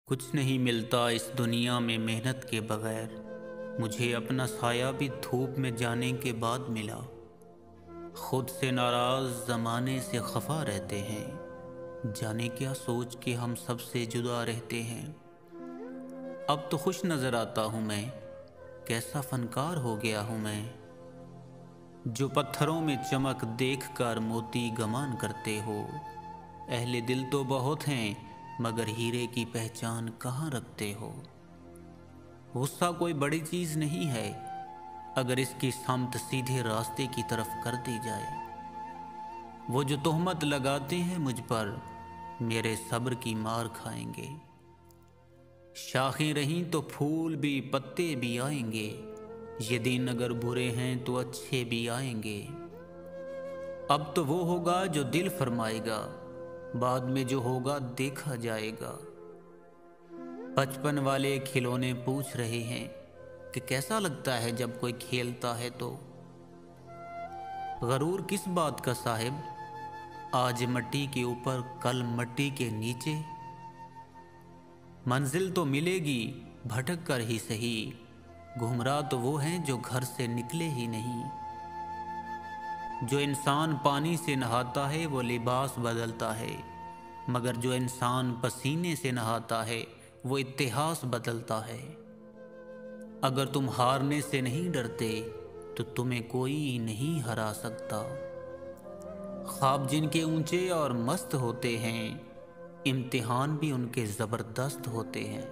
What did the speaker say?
कुछ नहीं मिलता इस दुनिया में मेहनत के बगैर। मुझे अपना साया भी धूप में जाने के बाद मिला। खुद से नाराज ज़माने से खफा रहते हैं, जाने क्या सोच के हम सबसे जुदा रहते हैं। अब तो खुश नज़र आता हूँ मैं, कैसा फनकार हो गया हूँ मैं। जो पत्थरों में चमक देख कर मोती गमान करते हो। अहले दिल तो बहुत हैं मगर हीरे की पहचान कहाँ रखते हो। गुस्सा कोई बड़ी चीज़ नहीं है अगर इसकी समत सीधे रास्ते की तरफ कर दी जाए। वो जो तोहमत लगाते हैं मुझ पर, मेरे सब्र की मार खाएंगे। शाखें रहीं तो फूल भी पत्ते भी आएंगे, ये दिन अगर बुरे हैं तो अच्छे भी आएंगे। अब तो वो होगा जो दिल फरमाएगा, बाद में जो होगा देखा जाएगा। बचपन वाले खिलौने पूछ रहे हैं कि कैसा लगता है जब कोई खेलता है तो। गरूर किस बात का साहिब, आज मट्टी के ऊपर कल मट्टी के नीचे। मंजिल तो मिलेगी भटक कर ही सही, गुमराह तो वो हैं जो घर से निकले ही नहीं। जो इंसान पानी से नहाता है वो लिबास बदलता है, मगर जो इंसान पसीने से नहाता है वो इतिहास बदलता है। अगर तुम हारने से नहीं डरते तो तुम्हें कोई नहीं हरा सकता। ख्वाब जिनके ऊंचे और मस्त होते हैं, इम्तिहान भी उनके ज़बरदस्त होते हैं।